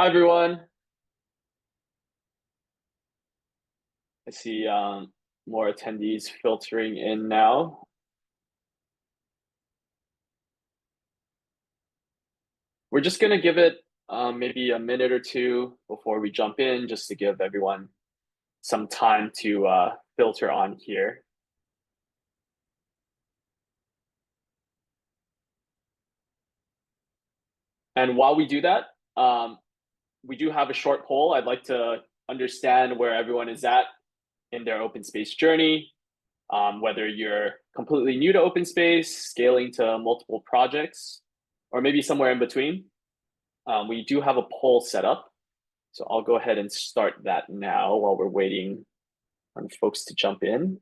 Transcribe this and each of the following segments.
Hi, everyone. I see more attendees filtering in now. We're just going to give it maybe a minute or two before we jump in, just to give everyone some time to filter on here. And while we do that, we do have a short poll. I'd like to understand where everyone is at in their open space journey, whether you're completely new to open space, scaling to multiple projects, or maybe somewhere in between. We do have a poll set up, so I'll go ahead and start that now while we're waiting on folks to jump in.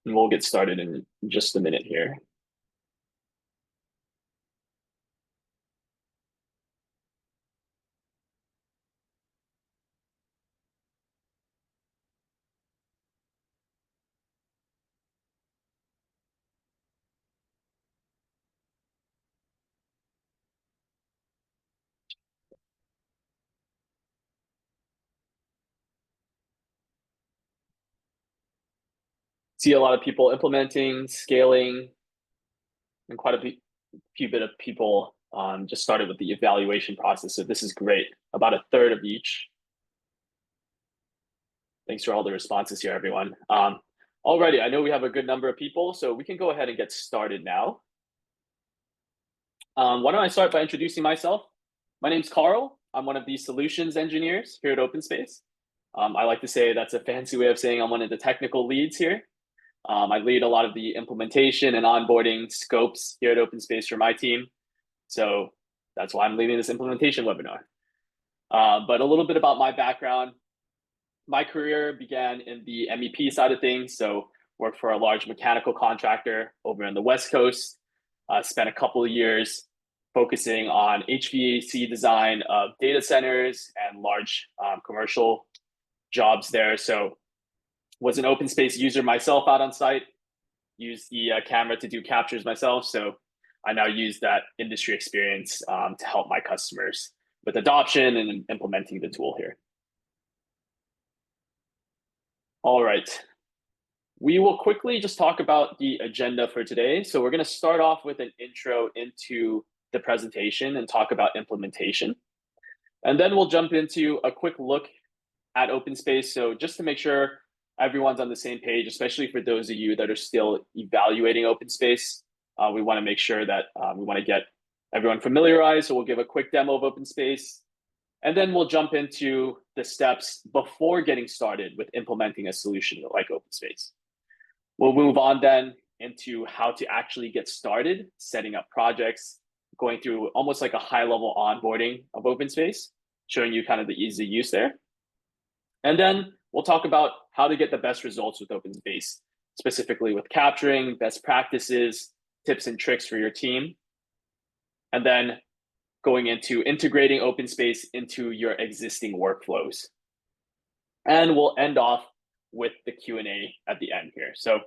And we'll get started in just a minute here. See a lot of people implementing, scaling, and quite a few bit of people just started with the evaluation process. So this is great. About a third of each. Thanks for all the responses here, everyone. Alrighty, I know we have a good number of people, so we can go ahead and get started now. Why don't I start by introducing myself? My name's Karel. I'm one of the solutions engineers here at OpenSpace. I like to say that's a fancy way of saying I'm one of the technical leads here. I lead a lot of the implementation and onboarding scopes here at OpenSpace for my team. So that's why I'm leading this implementation webinar. But a little bit about my background. My career began in the MEP side of things. So worked for a large mechanical contractor over in the West Coast. Spent a couple of years focusing on HVAC design of data centers and large commercial jobs there. So was an open space user myself out on site, used the camera to do captures myself. So I now use that industry experience to help my customers with adoption and implementing the tool here. All right. We will quickly just talk about the agenda for today. So we're going to start off with an intro into the presentation and talk about implementation. And then we'll jump into a quick look at OpenSpace. So just to make sure everyone's on the same page, especially for those of you that are still evaluating OpenSpace, we want to make sure that we want to get everyone familiarized. So we'll give a quick demo of OpenSpace, and then we'll jump into the steps before getting started with implementing a solution like OpenSpace. We'll move on then into how to actually get started, setting up projects, going through almost like a high-level onboarding of OpenSpace, showing you kind of the easy use there. And then we'll talk about how to get the best results with OpenSpace, specifically with capturing, best practices, tips and tricks for your team. And then going into integrating OpenSpace into your existing workflows. And we'll end off with the Q&A at the end here. So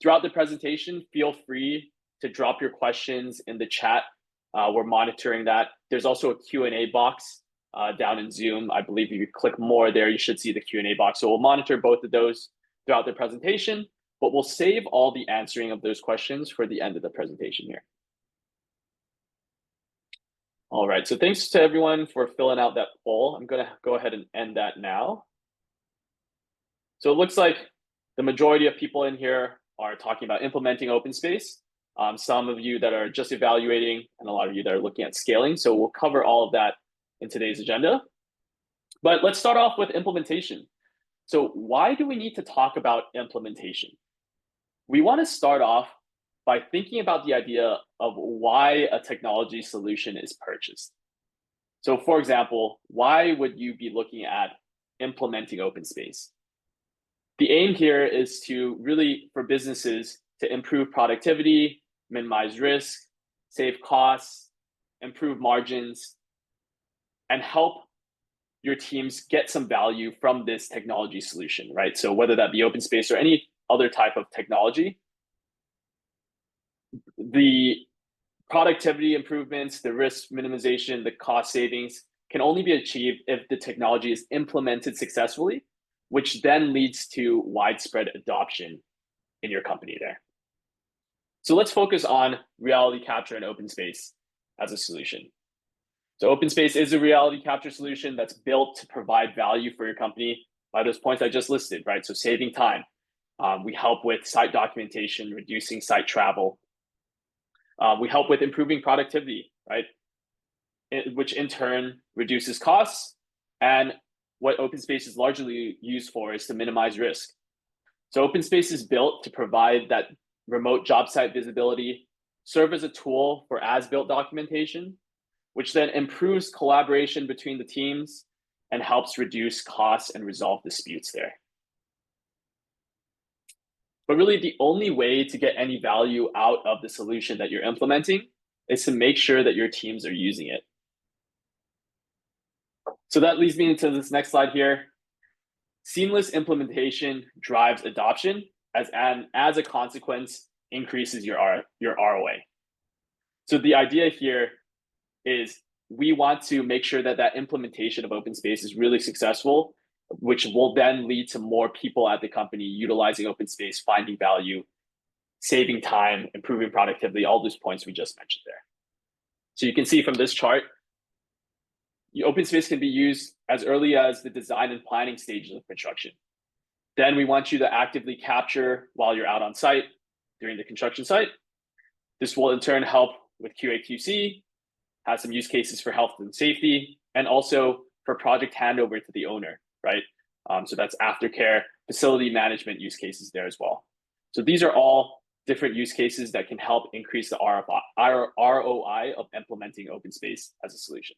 throughout the presentation, feel free to drop your questions in the chat. We're monitoring that. There's also a Q&A box down in Zoom. I believe if you click more there, you should see the Q&A box. So we'll monitor both of those throughout the presentation, but we'll save all the answering of those questions for the end of the presentation here. All right, so thanks to everyone for filling out that poll. I'm gonna go ahead and end that now. So it looks like the majority of people in here are talking about implementing OpenSpace. Some of you that are just evaluating and a lot of you that are looking at scaling. So we'll cover all of that in today's agenda. But let's start off with implementation. So why do we need to talk about implementation? We want to start off by thinking about the idea of why a technology solution is purchased. So for example, why would you be looking at implementing OpenSpace? The aim here is to really, for businesses, to improve productivity, minimize risk, save costs, improve margins, and help your teams get some value from this technology solution, right? So whether that be open space or any other type of technology, the productivity improvements, the risk minimization, the cost savings can only be achieved if the technology is implemented successfully, which then leads to widespread adoption in your company there. So let's focus on reality capture and open space as a solution. So open space is a reality capture solution that's built to provide value for your company by those points I just listed, right? So saving time. We help with site documentation, reducing site travel. We help with improving productivity, right? Which in turn reduces costs. And what open space is largely used for is to minimize risk. So open space is built to provide that remote job site visibility, serve as a tool for as-built documentation, which then improves collaboration between the teams and helps reduce costs and resolve disputes there. But really, the only way to get any value out of the solution that you're implementing is to make sure that your teams are using it. So that leads me into this next slide here. Seamless implementation drives adoption, as a consequence, increases your ROA. So the idea here is we want to make sure that that implementation of open space is really successful, which will then lead to more people at the company utilizing open space, finding value, saving time, improving productivity, all those points we just mentioned there. So you can see from this chart, open space can be used as early as the design and planning stages of construction. Then we want you to actively capture while you're out on site during the construction site. This will in turn help with QA/QC, has some use cases for health and safety, and also for project handover to the owner, right? So that's aftercare, facility management use cases there as well. So these are all different use cases that can help increase the ROI of implementing open space as a solution.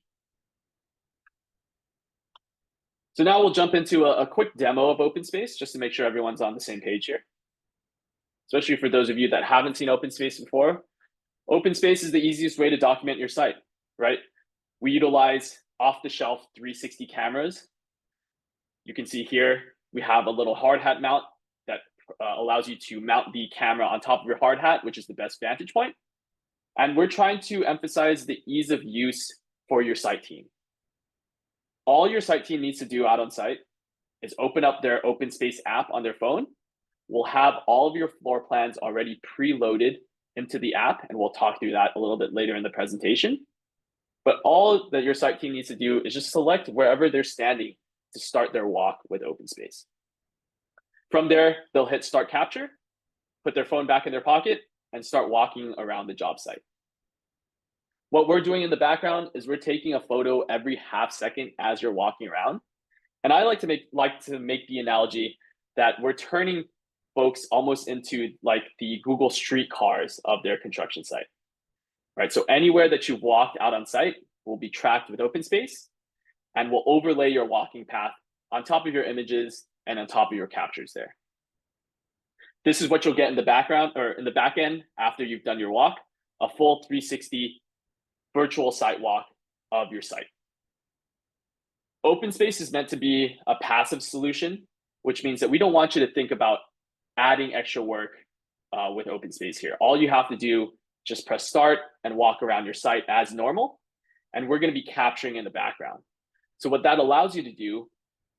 So now we'll jump into a quick demo of open space just to make sure everyone's on the same page here. Especially for those of you that haven't seen open space before. Open space is the easiest way to document your site, right? We utilize off-the-shelf 360 cameras. You can see here, we have a little hard hat mount that allows you to mount the camera on top of your hard hat, which is the best vantage point. And we're trying to emphasize the ease of use for your site team. All your site team needs to do out on site is open up their open space app on their phone. We'll have all of your floor plans already preloaded into the app, and we'll talk through that a little bit later in the presentation. But all that your site team needs to do is just select wherever they're standing to start their walk with open space. From there, they'll hit start capture, put their phone back in their pocket, and start walking around the job site. What we're doing in the background is we're taking a photo every half second as you're walking around. And I like to make the analogy that we're turning folks almost into like the Google street cars of their construction site, right? So anywhere that you've walked out on site will be tracked with open space, and we'll overlay your walking path on top of your images and on top of your captures there. This is what you'll get in the background or in the back end after you've done your walk, a full 360 virtual site walk of your site. Open space is meant to be a passive solution, which means that we don't want you to think about adding extra work with open space here. All you have to do, just press start and walk around your site as normal, and we're going to be capturing in the background. So what that allows you to do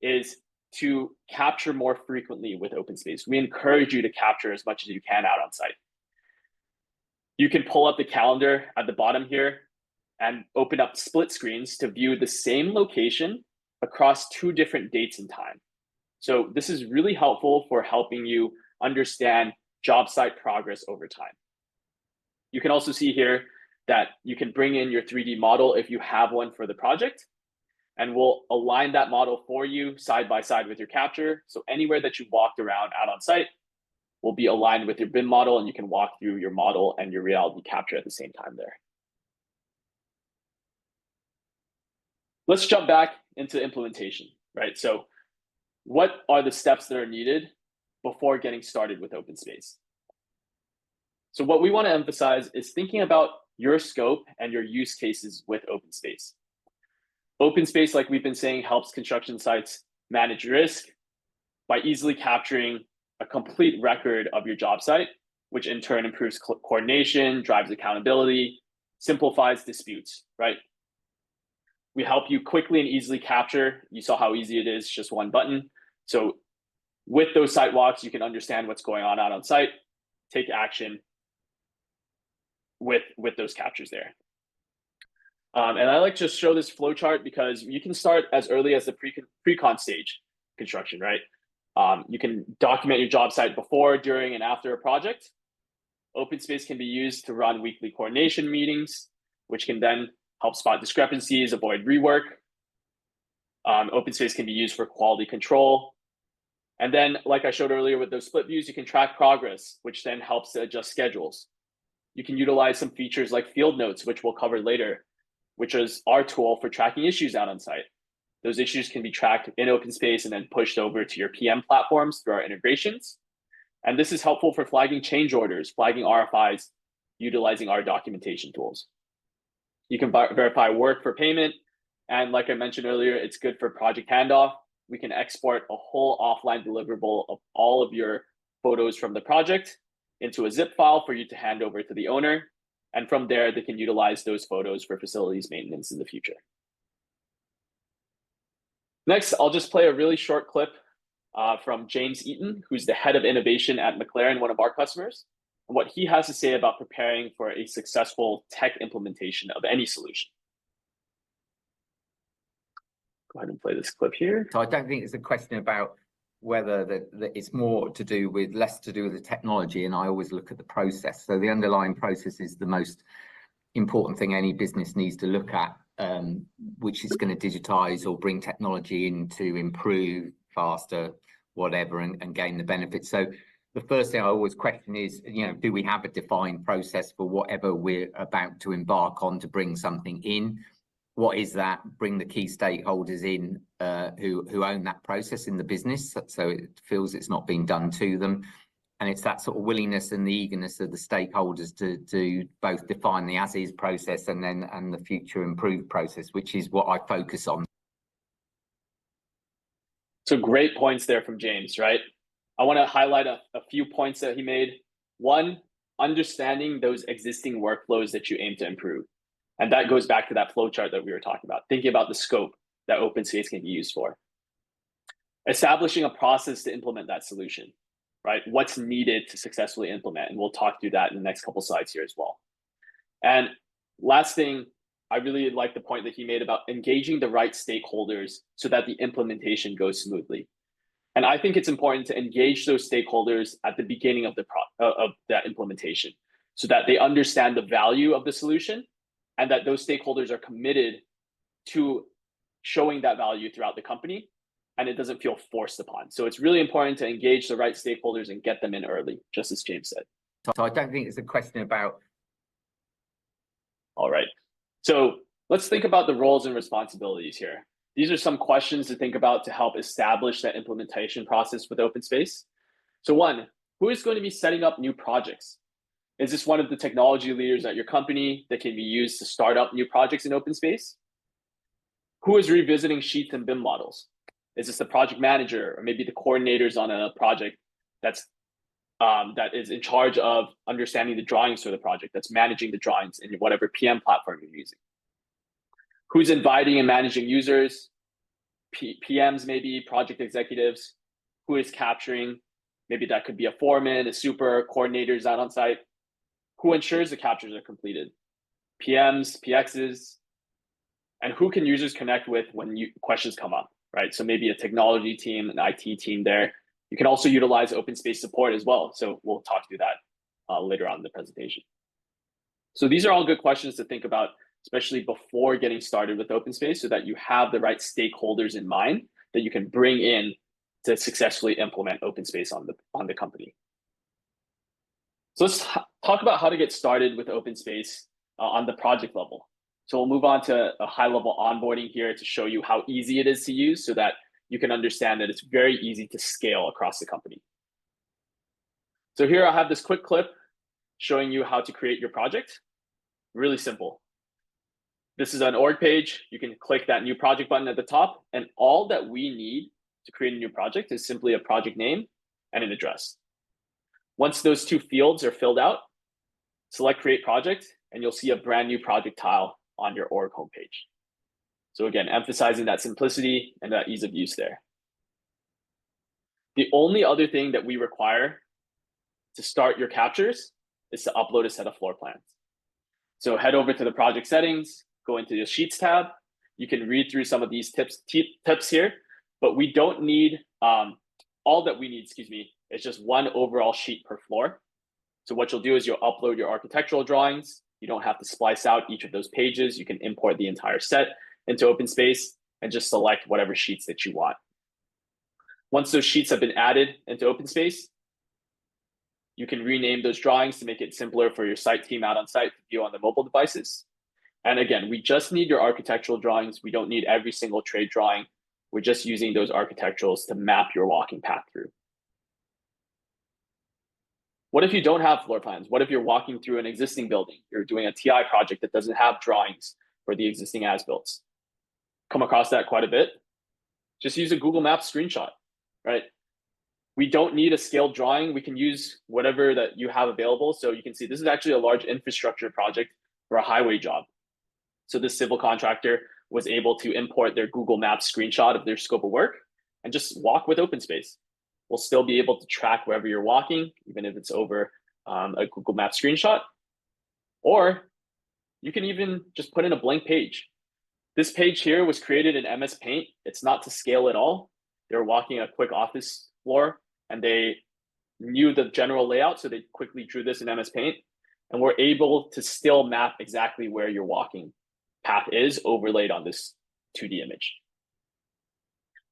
is to capture more frequently with open space. We encourage you to capture as much as you can out on site. You can pull up the calendar at the bottom here and open up split screens to view the same location across 2 different dates and time. So this is really helpful for helping you understand job site progress over time. You can also see here that you can bring in your 3D model if you have one for the project, and we'll align that model for you side by side with your capture. So anywhere that you walked around out on site will be aligned with your BIM model, and you can walk through your model and your reality capture at the same time there. Let's jump back into implementation, right? So what are the steps that are needed before getting started with open space? So what we want to emphasize is thinking about your scope and your use cases with open space. OpenSpace, like we've been saying, helps construction sites manage risk by easily capturing a complete record of your job site, which in turn improves coordination, drives accountability, simplifies disputes, right? We help you quickly and easily capture. You saw how easy it is, just one button. So with those site walks, you can understand what's going on out on site, take action with those captures there. And I like to show this flow chart because you can start as early as the pre-con stage construction, right? You can document your job site before, during, and after a project. OpenSpace can be used to run weekly coordination meetings, which can then help spot discrepancies, avoid rework. OpenSpace can be used for quality control. And then, like I showed earlier with those split views, you can track progress, which then helps to adjust schedules. You can utilize some features like field notes, which we'll cover later, which is our tool for tracking issues out on site. Those issues can be tracked in OpenSpace and then pushed over to your PM platforms through our integrations. And this is helpful for flagging change orders, flagging RFIs, utilizing our documentation tools. You can verify work for payment. And like I mentioned earlier, it's good for project handoff. We can export a whole offline deliverable of all of your photos from the project into a zip file for you to hand over to the owner. And from there, they can utilize those photos for facilities maintenance in the future. Next, I'll just play a really short clip from James Eaton, who's the head of innovation at McLaren, one of our customers, and what he has to say about preparing for a successful tech implementation of any solution. Go ahead and play this clip here. So I don't think it's a question about whether it's more to do with, less to do with the technology, and I always look at the process. So the underlying process is the most important thing any business needs to look at, which is going to digitize or bring technology in to improve faster, whatever, and gain the benefits. So the first thing I always question is, do we have a defined process for whatever we're about to embark on to bring something in? What is that? Bring the key stakeholders in who own that process in the business, so it feels it's not being done to them. And it's that sort of willingness and the eagerness of the stakeholders to both define the as-is process and the future improved process, which is what I focus on. So great points there from James, right? I want to highlight a few points that he made. One, understanding those existing workflows that you aim to improve. And that goes back to that flow chart that we were talking about, thinking about the scope that OpenSpace can be used for. Establishing a process to implement that solution, right? What's needed to successfully implement, and we'll talk through that in the next couple slides here as well. And last thing, I really like the point that he made about engaging the right stakeholders so that the implementation goes smoothly. And I think it's important to engage those stakeholders at the beginning of that implementation so that they understand the value of the solution and that those stakeholders are committed to showing that value throughout the company and it doesn't feel forced upon. So it's really important to engage the right stakeholders and get them in early, just as James said. So I don't think it's a question about... All right. So let's think about the roles and responsibilities here. These are some questions to think about to help establish that implementation process with OpenSpace. So one, who is going to be setting up new projects? Is this one of the technology leaders at your company that can be used to start up new projects in OpenSpace? Who is revisiting sheets and BIM models? Is this the project manager or maybe the coordinators on a project that is in charge of understanding the drawings for the project, that's managing the drawings in whatever PM platform you're using? Who's inviting and managing users? PMs, maybe project executives. Who is capturing? Maybe that could be a foreman, a super, coordinators out on site. Who ensures the captures are completed? PMs, PXs, and who can users connect with when questions come up, right? So maybe a technology team, an IT team there. You can also utilize OpenSpace support as well. So we'll talk through that later on in the presentation. So these are all good questions to think about, especially before getting started with OpenSpace, so that you have the right stakeholders in mind that you can bring in to successfully implement OpenSpace on the company. So let's talk about how to get started with OpenSpace on the project level. So we'll move on to a high-level onboarding here to show you how easy it is to use so that you can understand that it's very easy to scale across the company. So here I have this quick clip showing you how to create your project. Really simple. This is an org page. You can click that new project button at the top, and all that we need to create a new project is simply a project name and an address. Once those two fields are filled out, select create project, and you'll see a brand new project tile on your org homepage. So again, emphasizing that simplicity and that ease of use there. The only other thing that we require to start your captures is to upload a set of floor plans. So head over to the project settings, go into the Sheets tab. You can read through some of these tips here, but we don't need, all that we need, is just one overall sheet per floor. So what you'll do is you'll upload your architectural drawings. You don't have to splice out each of those pages. You can import the entire set into OpenSpace and just select whatever sheets that you want. Once those sheets have been added into OpenSpace, you can rename those drawings to make it simpler for your site team out on site to view on the mobile devices. And again, we just need your architectural drawings. We don't need every single trade drawing. We're just using those architecturals to map your walking path through. What if you don't have floor plans? What if you're walking through an existing building? You're doing a TI project that doesn't have drawings for the existing as-builts. Come across that quite a bit. Just use a Google Maps screenshot, right? We don't need a scaled drawing. We can use whatever that you have available. So you can see this is actually a large infrastructure project for a highway job. So this civil contractor was able to import their Google Maps screenshot of their scope of work and just walk with OpenSpace. We'll still be able to track wherever you're walking, even if it's over a Google Maps screenshot. Or you can even just put in a blank page. This page here was created in MS Paint. It's not to scale at all. They're walking a quick office floor and they knew the general layout, so they quickly drew this in MS Paint. And we're able to still map exactly where your walking path is overlaid on this 2D image.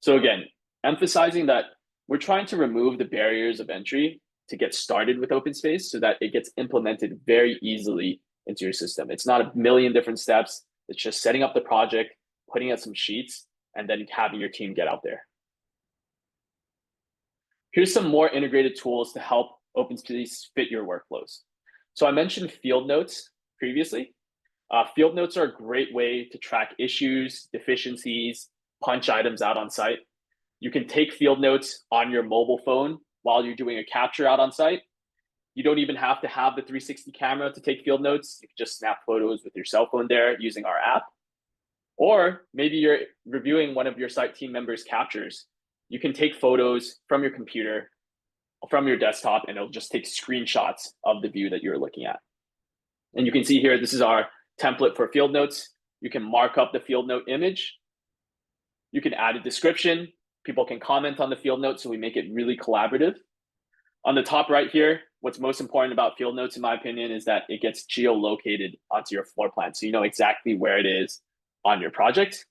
So again, emphasizing that we're trying to remove the barriers of entry to get started with OpenSpace so that it gets implemented very easily into your system. It's not a million different steps. It's just setting up the project, putting out some sheets, and then having your team get out there. Here's some more integrated tools to help OpenSpace fit your workflows. So I mentioned field notes previously. Field notes are a great way to track issues, deficiencies, punch items out on site. You can take field notes on your mobile phone while you're doing a capture out on site. You don't even have to have the 360 camera to take field notes. You can just snap photos with your cell phone there using our app. Or maybe you're reviewing one of your site team members' captures. You can take photos from your computer, from your desktop, and it'll just take screenshots of the view that you're looking at. And you can see here, this is our template for field notes. You can mark up the field note image. You can add a description. People can comment on the field notes, so we make it really collaborative. On the top right here, what's most important about field notes, in my opinion, is that it gets geolocated onto your floor plan. So you know exactly where it is on your project.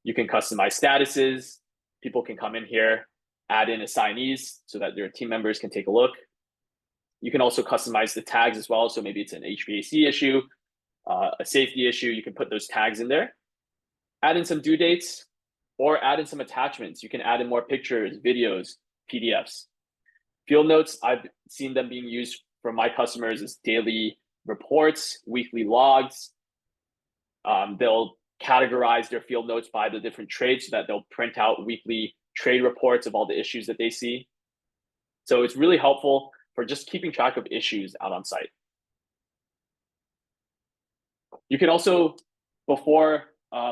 You can customize statuses. People can come in here, add in assignees so that their team members can take a look. You can also customize the tags as well. So maybe it's an HVAC issue, a safety issue. You can put those tags in there. Add in some due dates or add in some attachments. You can add in more pictures, videos, PDFs. Field notes, I've seen them being used for my customers as daily reports, weekly logs. They'll categorize their field notes by the different trades so that they'll print out weekly trade reports of all the issues that they see. So it's really helpful for just keeping track of issues out on site. You can also, before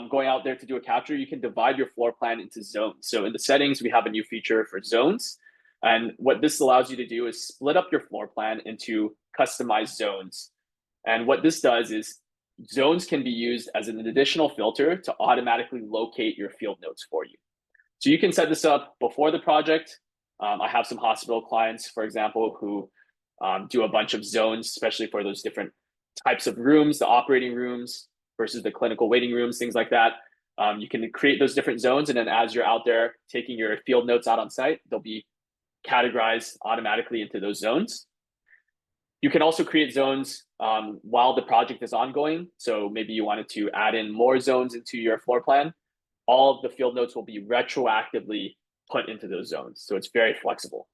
going out there to do a capture, you can divide your floor plan into zones. So in the settings, we have a new feature for zones. And what this allows you to do is split up your floor plan into customized zones. And what this does is zones can be used as an additional filter to automatically locate your field notes for you. So you can set this up before the project. I have some hospital clients, for example, who do a bunch of zones, especially for those different types of rooms, the operating rooms versus the clinical waiting rooms, things like that. You can create those different zones. And then as you're out there taking your field notes out on site, they'll be categorized automatically into those zones. You can also create zones while the project is ongoing. So maybe you wanted to add in more zones into your floor plan. All of the field notes will be retroactively put into those zones. So it's very flexible.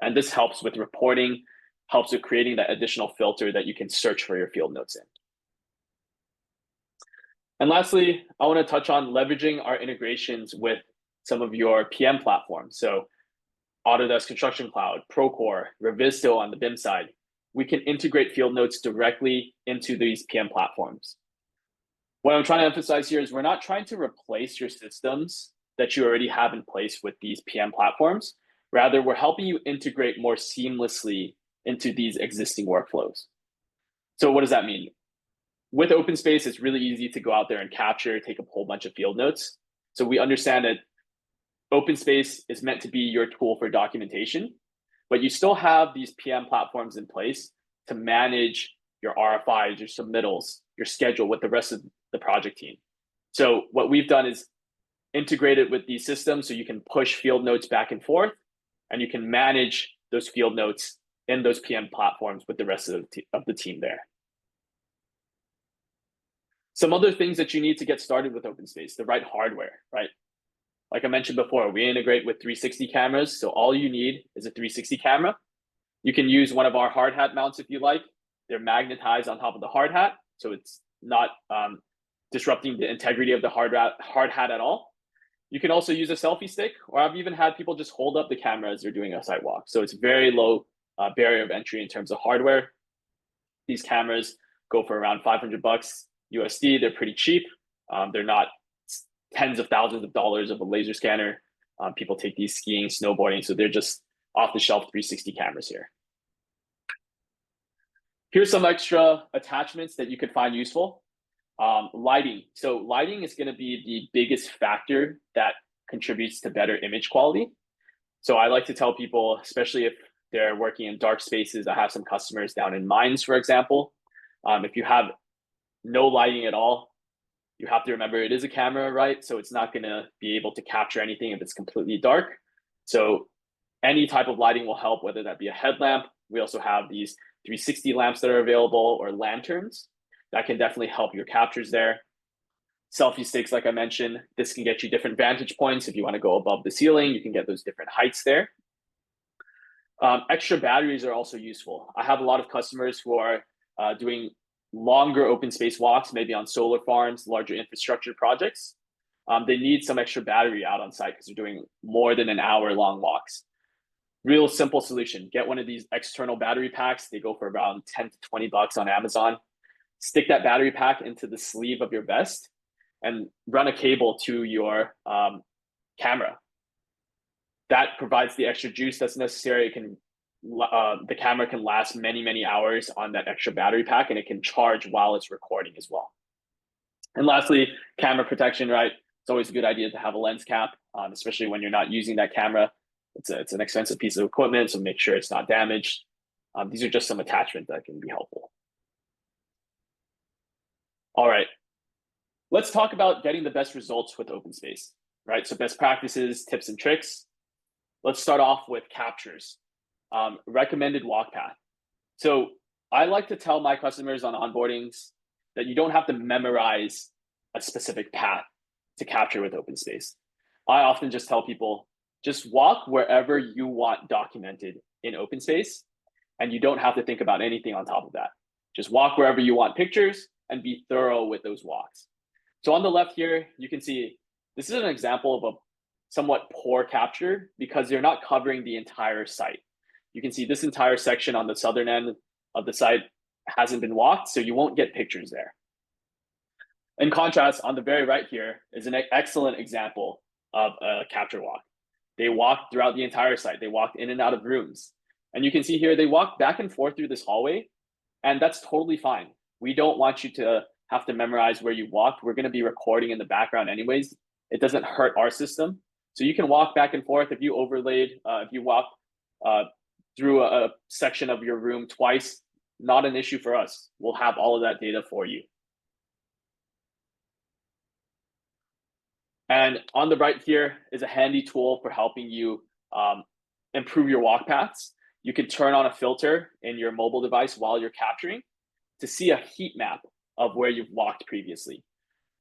And this helps with reporting, helps with creating that additional filter that you can search for your field notes in. And lastly, I want to touch on leveraging our integrations with some of your PM platforms. So Autodesk Construction Cloud, Procore, Revisto on the BIM side. We can integrate field notes directly into these PM platforms. What I'm trying to emphasize here is we're not trying to replace your systems that you already have in place with these PM platforms. Rather, we're helping you integrate more seamlessly into these existing workflows. So what does that mean? With OpenSpace, it's really easy to go out there and capture, take a whole bunch of field notes. So we understand that OpenSpace is meant to be your tool for documentation, but you still have these PM platforms in place to manage your RFIs, your submittals, your schedule with the rest of the project team. So what we've done is integrated with these systems so you can push field notes back and forth, and you can manage those field notes in those PM platforms with the rest of the team there. Some other things that you need to get started with OpenSpace, the right hardware, right? Like I mentioned before, we integrate with 360 cameras. So all you need is a 360 camera. You can use one of our hard hat mounts if you like. They're magnetized on top of the hard hat, so it's not disrupting the integrity of the hard hat at all. You can also use a selfie stick, or I've even had people just hold up the camera as they're doing a site walk. So it's very low barrier of entry in terms of hardware. These cameras go for around $500 USD. They're pretty cheap. They're not tens of thousands of dollars of a laser scanner. People take these skiing, snowboarding, so they're just off-the-shelf 360 cameras here. Here's some extra attachments that you could find useful. Lighting. So lighting is going to be the biggest factor that contributes to better image quality. So I like to tell people, especially if they're working in dark spaces, I have some customers down in mines, for example. If you have no lighting at all, you have to remember it is a camera, right? So it's not going to be able to capture anything if it's completely dark. So any type of lighting will help, whether that be a headlamp. We also have these 360 lamps that are available, or lanterns that can definitely help your captures there. Selfie sticks, like I mentioned, this can get you different vantage points. If you want to go above the ceiling, you can get those different heights there. Extra batteries are also useful. I have a lot of customers who are doing longer open space walks, maybe on solar farms, larger infrastructure projects. They need some extra battery out on site because they're doing more than an hour-long walks. Real simple solution. Get one of these external battery packs. They go for around 10 to 20 bucks on Amazon. Stick that battery pack into the sleeve of your vest and run a cable to your camera. That provides the extra juice that's necessary. It can the camera can last many, many hours on that extra battery pack, and it can charge while it's recording as well. And lastly, camera protection, right? It's always a good idea to have a lens cap, especially when you're not using that camera. It's an expensive piece of equipment, so make sure it's not damaged. These are just some attachments that can be helpful. All right, let's talk about getting the best results with OpenSpace, right? So best practices, tips, and tricks. Let's start off with captures. Recommended walk path. So I like to tell my customers on onboardings that you don't have to memorize a specific path to capture with OpenSpace. I often just tell people, just walk wherever you want documented in OpenSpace, and you don't have to think about anything on top of that. Just walk wherever you want pictures and be thorough with those walks. So on the left here, you can see this is an example of a somewhat poor capture because you're not covering the entire site. You can see this entire section on the southern end of the site hasn't been walked, so you won't get pictures there. In contrast, on the very right here is an excellent example of a capture walk. They walked throughout the entire site. They walked in and out of rooms. And you can see here, they walked back and forth through this hallway, and that's totally fine. We don't want you to have to memorize where you walked. We're going to be recording in the background anyways. It doesn't hurt our system. So you can walk back and forth. If you overlaid, if you walk through a section of your room twice, not an issue for us. We'll have all of that data for you. And on the right here is a handy tool for helping you improve your walk paths. You can turn on a filter in your mobile device while you're capturing to see a heat map of where you've walked previously.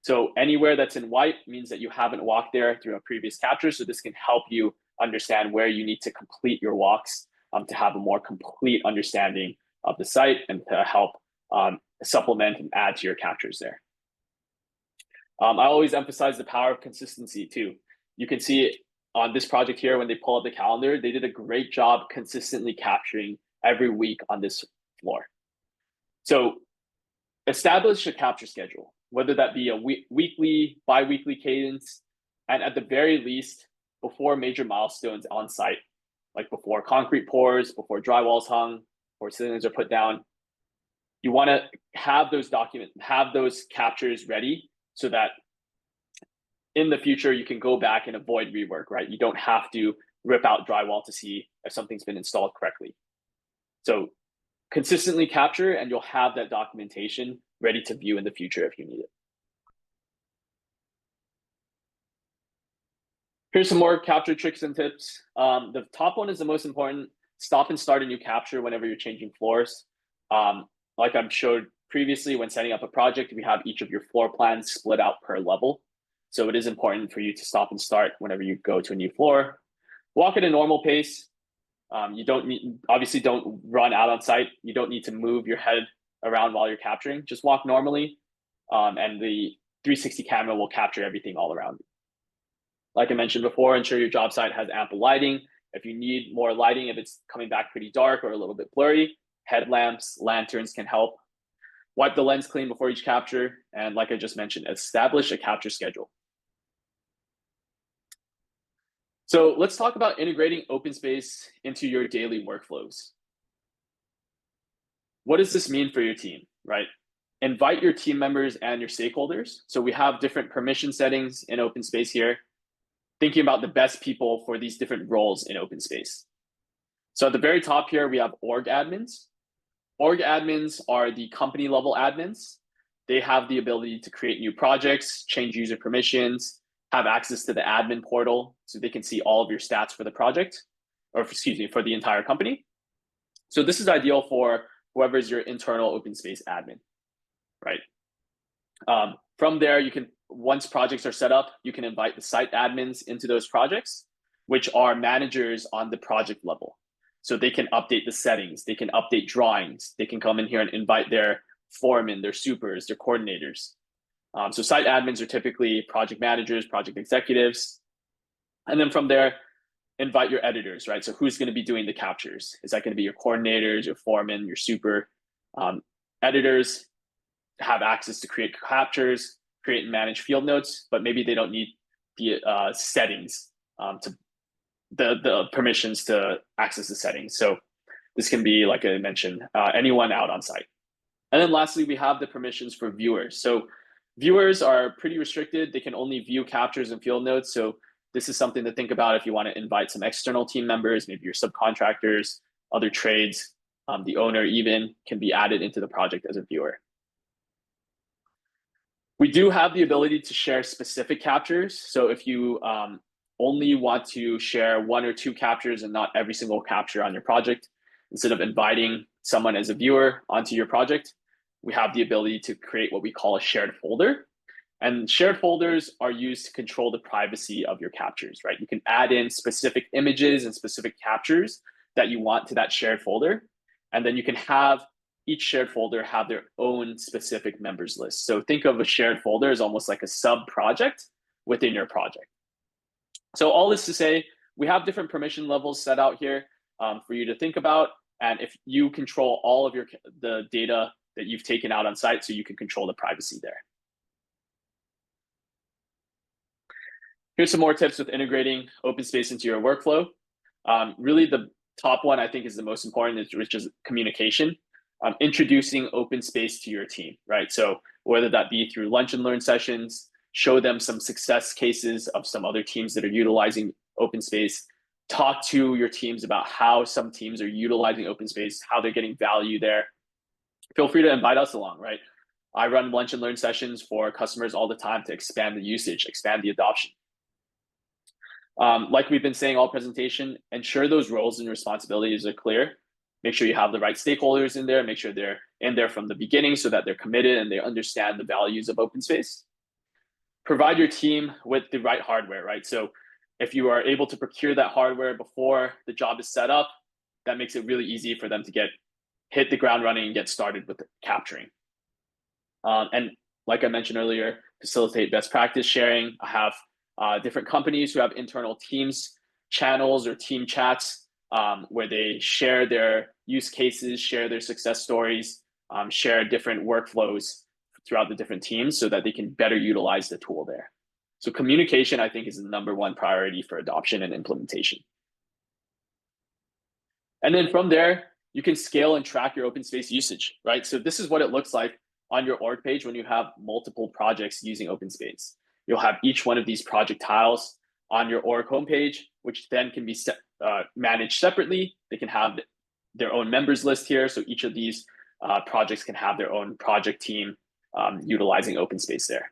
So anywhere that's in white means that you haven't walked there through a previous capture. So this can help you understand where you need to complete your walks to have a more complete understanding of the site and to help supplement and add to your captures there. I always emphasize the power of consistency too. You can see on this project here, when they pull up the calendar, they did a great job consistently capturing every week on this floor. So establish a capture schedule, whether that be a weekly, bi-weekly cadence, and at the very least, before major milestones on site, like before concrete pours, before drywall's hung, before ceilings are put down. You want to have those captures ready so that in the future you can go back and avoid rework, right? You don't have to rip out drywall to see if something's been installed correctly. So consistently capture, and you'll have that documentation ready to view in the future if you need it. Here's some more capture tricks and tips. The top one is the most important. Stop and start a new capture whenever you're changing floors. Like I've showed previously, when setting up a project, we have each of your floor plans split out per level. So it is important for you to stop and start whenever you go to a new floor. Walk at a normal pace. You obviously don't run out on site. You don't need to move your head around while you're capturing. Just walk normally, and the 360 camera will capture everything all around you. Like I mentioned before, ensure your job site has ample lighting. If you need more lighting, if it's coming back pretty dark or a little bit blurry, headlamps, lanterns can help. Wipe the lens clean before each capture. And like I just mentioned, establish a capture schedule. So let's talk about integrating OpenSpace into your daily workflows. What does this mean for your team, right? Invite your team members and your stakeholders. So we have different permission settings in OpenSpace here, thinking about the best people for these different roles in OpenSpace. So at the very top here, we have org admins. Org admins are the company level admins. They have the ability to create new projects, change user permissions, have access to the admin portal so they can see all of your stats for the project, or excuse me, for the entire company. So this is ideal for whoever's your internal OpenSpace admin, right? From there, you can, once projects are set up, you can invite the site admins into those projects, which are managers on the project level. So they can update the settings, they can update drawings, they can come in here and invite their foremen, their supers, their coordinators. So site admins are typically project managers, project executives. And then from there, invite your editors, right? So who's going to be doing the captures? Is that going to be your coordinators, your foremen, your super? Editors have access to create captures, create and manage field notes, but maybe they don't need the settings to the permissions to access the settings. So this can be, like I mentioned, anyone out on site. And then lastly, we have the permissions for viewers. So viewers are pretty restricted. They can only view captures and field notes. So this is something to think about if you want to invite some external team members, maybe your subcontractors, other trades, the owner even can be added into the project as a viewer. We do have the ability to share specific captures. So if you only want to share 1 or 2 captures and not every single capture on your project, instead of inviting someone as a viewer onto your project, we have the ability to create what we call a shared folder. And shared folders are used to control the privacy of your captures, right? You can add in specific images and specific captures that you want to that shared folder. And then you can have each shared folder have their own specific members list. So think of a shared folder as almost like a sub project within your project. So all this to say, we have different permission levels set out here for you to think about. And if you control all of the data that you've taken out on site, so you can control the privacy there. Here's some more tips with integrating OpenSpace into your workflow. Really the top one I think is the most important, which is communication. Introducing OpenSpace to your team, right? So whether that be through lunch and learn sessions, show them some success cases of some other teams that are utilizing OpenSpace, talk to your teams about how some teams are utilizing OpenSpace, how they're getting value there. Feel free to invite us along, right? I run lunch and learn sessions for customers all the time to expand the usage, expand the adoption. Like we've been saying all presentation, ensure those roles and responsibilities are clear. Make sure you have the right stakeholders in there. Make sure they're in there from the beginning so that they're committed and they understand the values of OpenSpace. Provide your team with the right hardware, right? So if you are able to procure that hardware before the job is set up, that makes it really easy for them to hit the ground running and get started with the capturing. And like I mentioned earlier, facilitate best practice sharing. I have different companies who have internal teams channels or team chats where they share their use cases, share their success stories, share different workflows throughout the different teams so that they can better utilize the tool there. So communication, I think, is the #1 priority for adoption and implementation. And then from there, you can scale and track your open space usage, right? So this is what it looks like on your org page when you have multiple projects using open space. You'll have each one of these project tiles on your org homepage, which then can be managed separately. They can have their own members list here. So each of these projects can have their own project team utilizing open space there.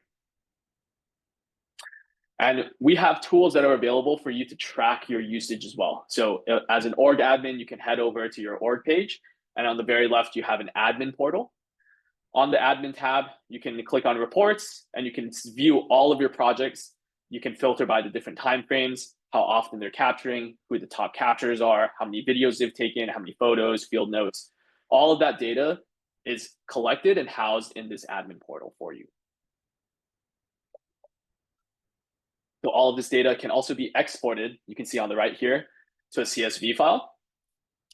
And we have tools that are available for you to track your usage as well. So as an org admin, you can head over to your org page. And on the very left, you have an admin portal. On the admin tab, you can click on reports and you can view all of your projects. You can filter by the different timeframes, how often they're capturing, who the top captures are, how many videos they've taken, how many photos, field notes. All of that data is collected and housed in this admin portal for you. So all of this data can also be exported, you can see on the right here, to a CSV file.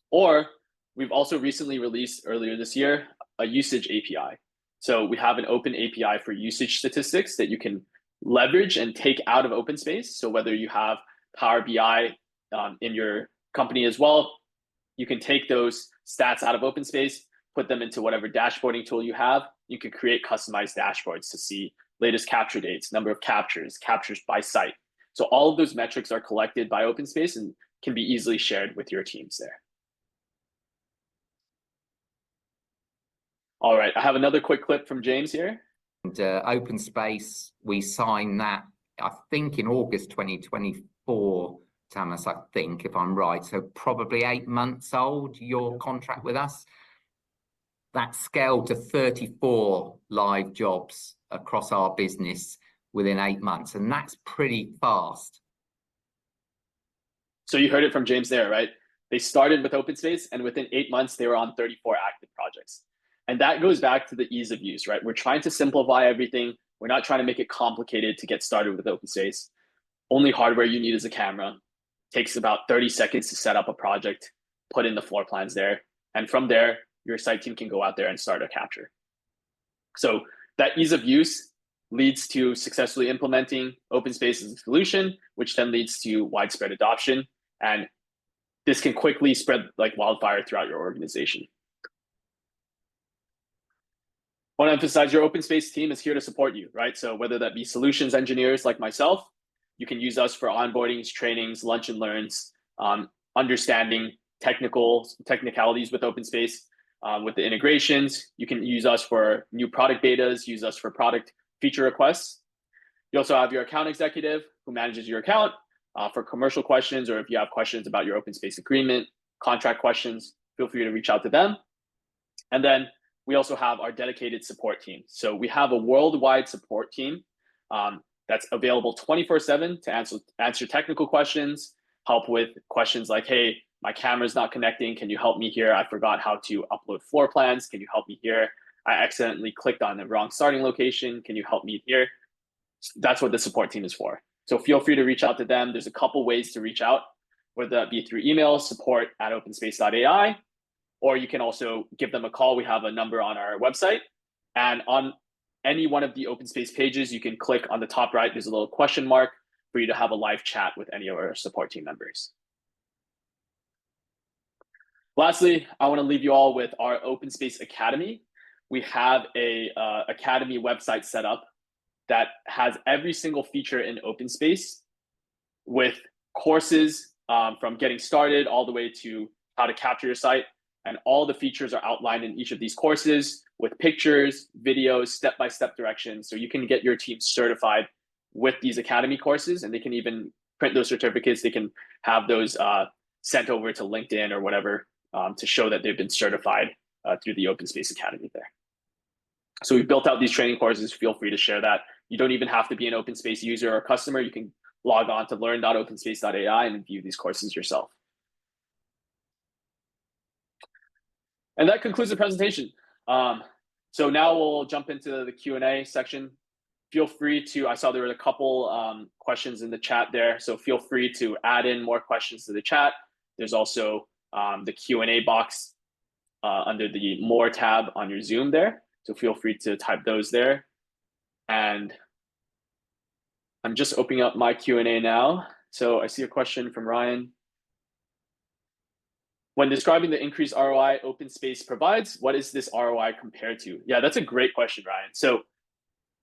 Or we've also recently released earlier this year a usage API. So we have an open API for usage statistics that you can leverage and take out of OpenSpace. So whether you have Power BI in your company as well, you can take those stats out of OpenSpace, put them into whatever dashboarding tool you have. You can create customized dashboards to see latest capture dates, number of captures, captures by site. So all of those metrics are collected by OpenSpace and can be easily shared with your teams there. All right, I have another quick clip from James here. And OpenSpace, we signed that, I think, in August 2024, Thomas, I think, if I'm right. So probably 8 months old, your contract with us. That scaled to 34 live jobs across our business within 8 months. And that's pretty fast. So you heard it from James there, right? They started with OpenSpace and within 8 months, they were on 34 active projects. And that goes back to the ease of use, right? We're trying to simplify everything. We're not trying to make it complicated to get started with OpenSpace. Only hardware you need is a camera. It takes about 30 seconds to set up a project, put in the floor plans there. And from there, your site team can go out there and start a capture. So that ease of use leads to successfully implementing OpenSpace as a solution, which then leads to widespread adoption. And this can quickly spread like wildfire throughout your organization. I want to emphasize your OpenSpace team is here to support you, right? So whether that be solutions engineers like myself, you can use us for onboardings, trainings, lunch and learns, understanding technicalities with OpenSpace, with the integrations. You can use us for new product betas, use us for product feature requests. You also have your account executive who manages your account for commercial questions, or if you have questions about your OpenSpace agreement, contract questions, feel free to reach out to them. And then we also have our dedicated support team. So we have a worldwide support team that's available 24/7 to answer technical questions, help with questions like, hey, my camera's not connecting. Can you help me here? I forgot how to upload floor plans. Can you help me here? I accidentally clicked on the wrong starting location. Can you help me here? That's what the support team is for. So feel free to reach out to them. There's a couple ways to reach out, whether that be through email, support@openspace.ai, or you can also give them a call. We have a number on our website. And on any one of the OpenSpace pages, you can click on the top right. There's a little question mark for you to have a live chat with any of our support team members. Lastly, I want to leave you all with our OpenSpace Academy. We have a Academy website set up that has every single feature in OpenSpace with courses from getting started all the way to how to capture your site. And all the features are outlined in each of these courses with pictures, videos, step-by-step directions. So you can get your team certified with these Academy courses, and they can even print those certificates. They can have those sent over to LinkedIn or whatever to show that they've been certified through the OpenSpace Academy there. So we built out these training courses. Feel free to share that. You don't even have to be an OpenSpace user or customer. You can log on to learn.openspace.ai and view these courses yourself. And that concludes the presentation. So now we'll jump into the Q&A section. If feel free to, I saw there were a couple questions in the chat there, so feel free to add in more questions to the chat. There's also the Q&A box under the More tab on your Zoom there, so feel free to type those there. And I'm just opening up my Q&A now. So I see a question from Ryan. When describing the increased ROI OpenSpace provides, what is this ROI compared to? Yeah, that's a great question, Ryan. So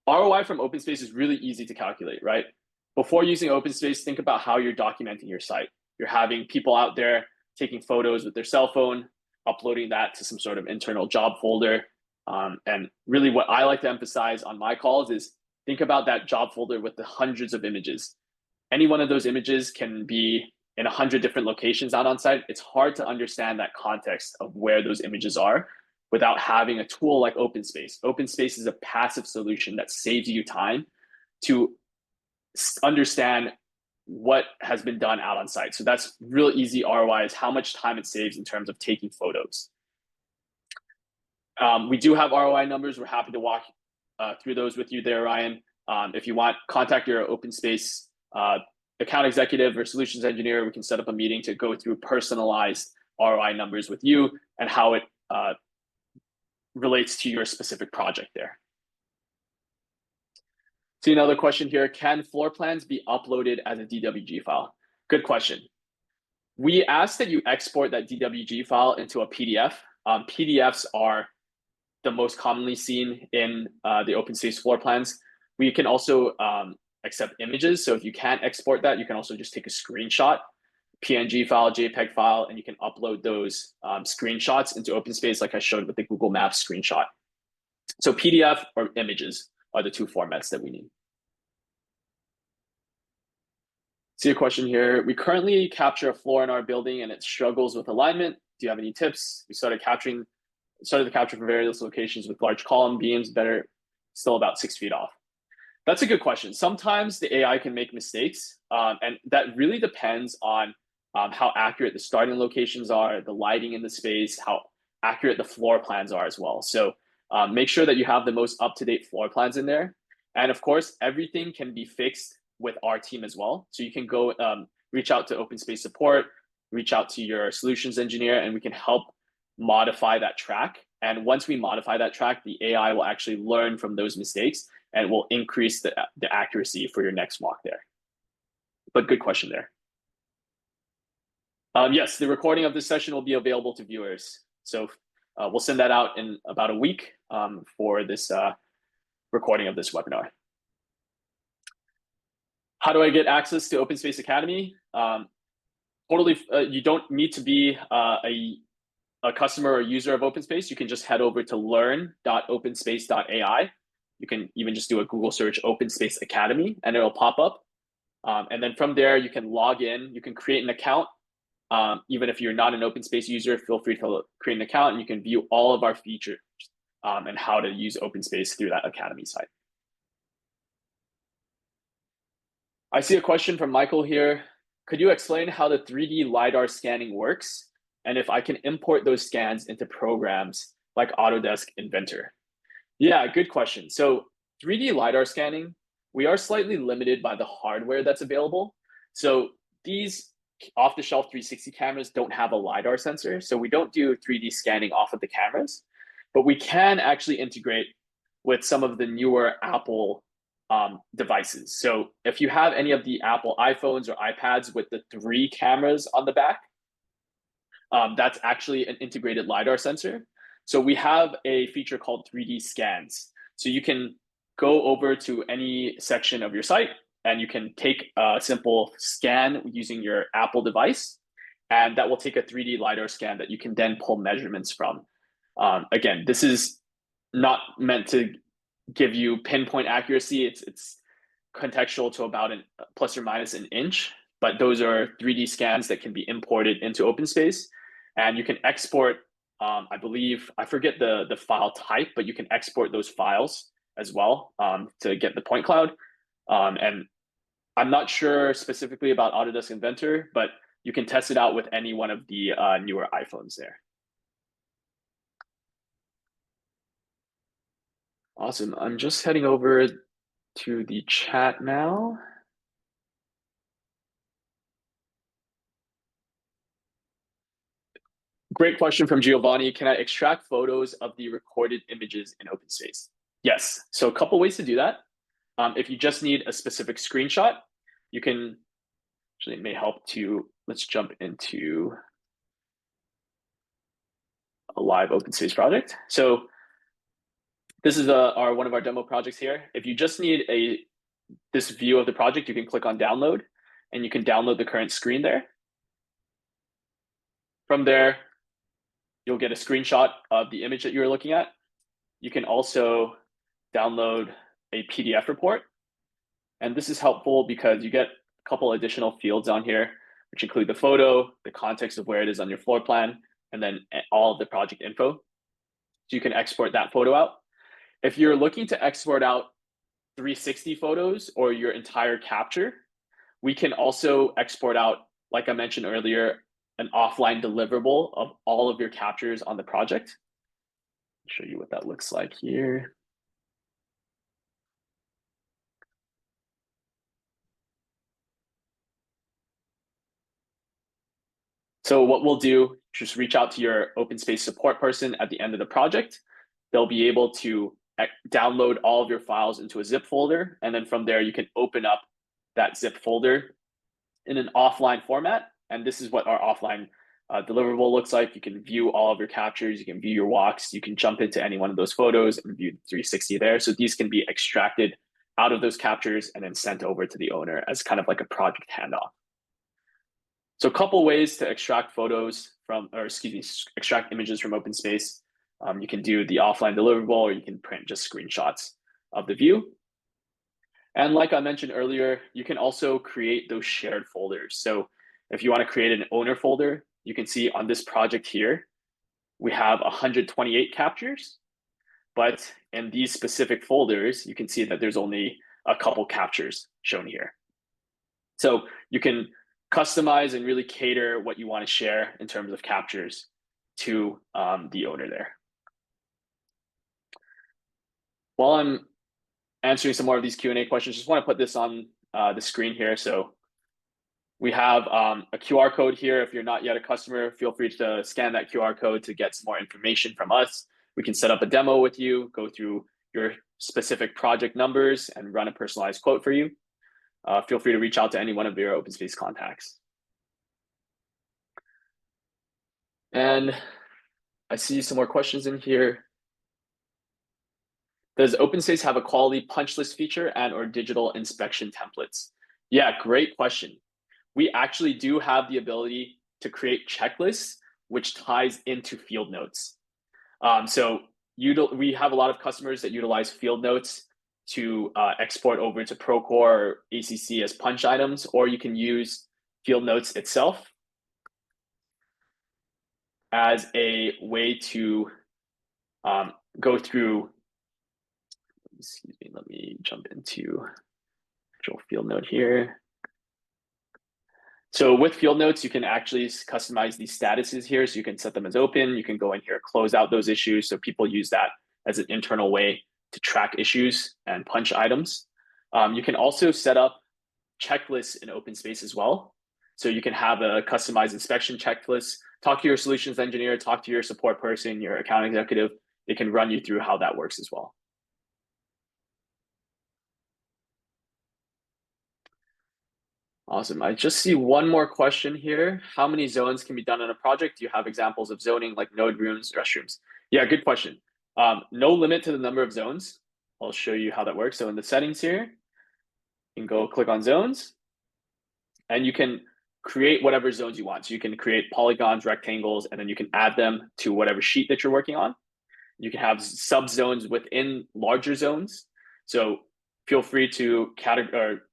ROI from OpenSpace is really easy to calculate, right? Before using OpenSpace, think about how you're documenting your site. You're having people out there taking photos with their cell phone, uploading that to some sort of internal job folder. And really what I like to emphasize on my calls is think about that job folder with the hundreds of images. Any one of those images can be in 100 different locations out on site. It's hard to understand that context of where those images are without having a tool like OpenSpace. OpenSpace is a passive solution that saves you time to understand what has been done out on site. So that's real easy ROI is how much time it saves in terms of taking photos. We do have ROI numbers. We're happy to walk through those with you there, Ryan. If you want, contact your OpenSpace account executive or solutions engineer. We can set up a meeting to go through personalized ROI numbers with you and how it relates to your specific project there. See another question here. Can floor plans be uploaded as a DWG file? Good question. We ask that you export that DWG file into a PDF. PDFs are the most commonly seen in the OpenSpace floor plans. We can also accept images. So if you can't export that, you can also just take a screenshot, PNG file, JPEG file, and you can upload those screenshots into OpenSpace like I showed with the Google Maps screenshot. So PDF or images are the two formats that we need. See a question here. We currently capture a floor in our building and it struggles with alignment. Do you have any tips? We started the capture from various locations with large column beams, better still about 6 feet off. That's a good question. Sometimes the AI can make mistakes, and that really depends on how accurate the starting locations are, the lighting in the space, how accurate the floor plans are as well. So make sure that you have the most up-to-date floor plans in there. And of course, everything can be fixed with our team as well. So you can go reach out to OpenSpace support, reach out to your solutions engineer, and we can help modify that track. And once we modify that track, the AI will actually learn from those mistakes and will increase the accuracy for your next walk there. But good question there. Yes, the recording of this session will be available to viewers. So we'll send that out in about a week for this recording of this webinar. How do I get access to OpenSpace Academy? Totally, you don't need to be a customer or user of OpenSpace. You can just head over to learn.openspace.ai. You can even just do a Google search OpenSpace Academy and it'll pop up. And then from there, you can log in, you can create an account. Even if you're not an OpenSpace user, feel free to create an account and you can view all of our features and how to use OpenSpace through that Academy site. I see a question from Michael here. Could you explain how the 3D LiDAR scanning works? And if I can import those scans into programs like Autodesk Inventor? Yeah, good question. So 3D LiDAR scanning, we are slightly limited by the hardware that's available. So these off-the-shelf 360 cameras don't have a LiDAR sensor. So we don't do 3D scanning off of the cameras, but we can actually integrate with some of the newer Apple devices. So if you have any of the Apple iPhones or iPads with the 3 cameras on the back, that's actually an integrated LiDAR sensor. So we have a feature called 3D scans. So you can go over to any section of your site and you can take a simple scan using your Apple device, and that will take a 3D LiDAR scan that you can then pull measurements from. Again, this is not meant to give you pinpoint accuracy. It's contextual to about plus or minus an inch, but those are 3D scans that can be imported into OpenSpace, and you can export. I believe, I forget the file type, but you can export those files as well to get the point cloud. And I'm not sure specifically about Autodesk Inventor, but you can test it out with any one of the newer iPhones there. Awesome. I'm just heading over to the chat now. Great question from Giovanni. Can I extract photos of the recorded images in OpenSpace? Yes. So a couple ways to do that. If you just need a specific screenshot, you can, actually it may help to, let's jump into a live OpenSpace project. So this is one of our demo projects here. If you just need this view of the project, you can click on download and you can download the current screen there. From there, you'll get a screenshot of the image that you're looking at. You can also download a PDF report. And this is helpful because you get a couple additional fields on here, which include the photo, the context of where it is on your floor plan, and then all of the project info. So you can export that photo out. If you're looking to export out 360 photos or your entire capture, we can also export out, like I mentioned earlier, an offline deliverable of all of your captures on the project. I'll show you what that looks like here. So what we'll do, just reach out to your OpenSpace support person at the end of the project. They'll be able to download all of your files into a zip folder. And then from there, you can open up that zip folder in an offline format. And this is what our offline deliverable looks like. You can view all of your captures, you can view your walks, you can jump into any one of those photos and view 360 there. So these can be extracted out of those captures and then sent over to the owner as kind of like a project handoff. So a couple ways to extract photos from, or excuse me, extract images from OpenSpace. You can do the offline deliverable, or you can print just screenshots of the view. And like I mentioned earlier, you can also create those shared folders. So if you want to create an owner folder, you can see on this project here, we have 128 captures, but in these specific folders, you can see that there's only a couple captures shown here. So you can customize and really cater what you want to share in terms of captures to the owner there. While I'm answering some more of these Q&A questions, just want to put this on the screen here. So we have a QR code here. If you're not yet a customer, feel free to scan that QR code to get some more information from us. We can set up a demo with you, go through your specific project numbers, and run a personalized quote for you. Feel free to reach out to any one of your OpenSpace contacts. And I see some more questions in here. Does OpenSpace have a quality punch list feature and or digital inspection templates? Yeah, great question. We actually do have the ability to create checklists, which ties into field notes. So we have a lot of customers that utilize field notes to export over to Procore or ACC as punch items, or you can use field notes itself as a way to go through. Excuse me, let me jump into actual field note here. So with field notes, you can actually customize these statuses here. So you can set them as open. You can go in here, close out those issues. So people use that as an internal way to track issues and punch items. You can also set up checklists in OpenSpace as well. So you can have a customized inspection checklist, talk to your solutions engineer, talk to your support person, your account executive. They can run you through how that works as well. Awesome. I just see one more question here. How many zones can be done on a project? Do you have examples of zoning like node rooms, restrooms? Yeah, good question. No limit to the number of zones. I'll show you how that works. So in the settings here, you can go click on zones and you can create whatever zones you want. So you can create polygons, rectangles, and then you can add them to whatever sheet that you're working on. You can have subzones within larger zones. So feel free to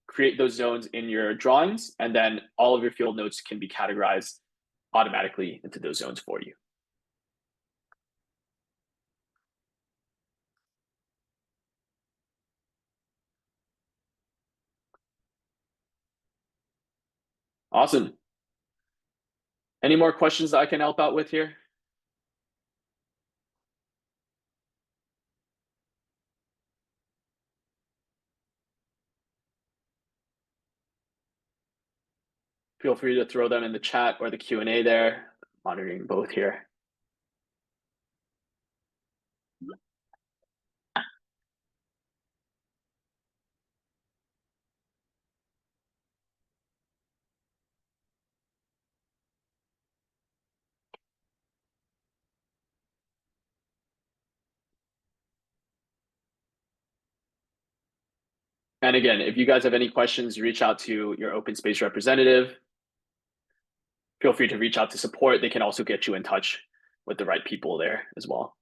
create those zones in your drawings, and then all of your field notes can be categorized automatically into those zones for you. Awesome. Any more questions that I can help out with here? feel free to throw them in the chat or the Q&A there. Monitoring both here. And again, if you guys have any questions, reach out to your OpenSpace representative. Feel free to reach out to support. They can also get you in touch with the right people there as well.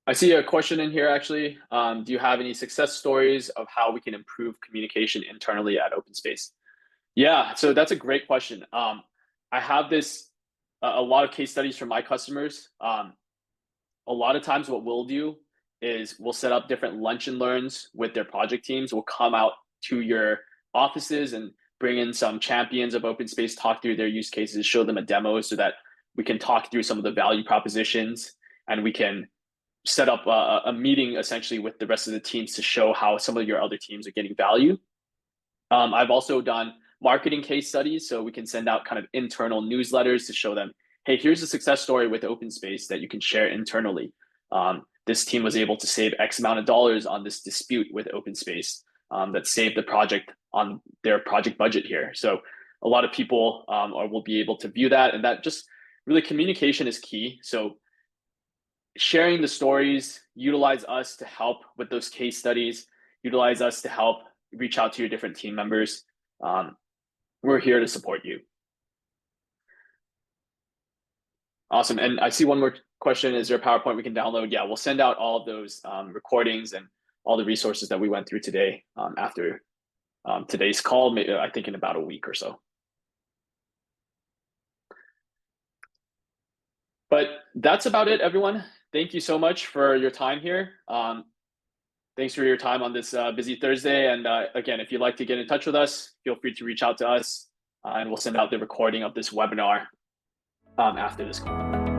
I see a question in here actually. Do you have any success stories of how we can improve communication internally at OpenSpace? Yeah, so that's a great question. I have a lot of case studies from my customers. A lot of times what we'll do is we'll set up different lunch and learns with their project teams. We'll come out to your offices and bring in some champions of OpenSpace, talk through their use cases, show them a demo so that we can talk through some of the value propositions, and we can set up a meeting essentially with the rest of the teams to show how some of your other teams are getting value. I've also done marketing case studies, so we can send out kind of internal newsletters to show them, hey, here's a success story with OpenSpace that you can share internally. This team was able to save X amount of dollars on this dispute with OpenSpace that saved the project on their project budget here. So a lot of people will be able to view that, and that just really communication is key. So sharing the stories, utilize us to help with those case studies, utilize us to help reach out to your different team members. We're here to support you. Awesome. And I see one more question. Is there a PowerPoint we can download? Yeah, we'll send out all of those recordings and all the resources that we went through today after today's call, maybe, I think in about a week or so. But that's about it, everyone. Thank you so much for your time here. Thanks for your time on this busy Thursday. And again, if you'd like to get in touch with us, feel free to reach out to us and we'll send out the recording of this webinar after this call.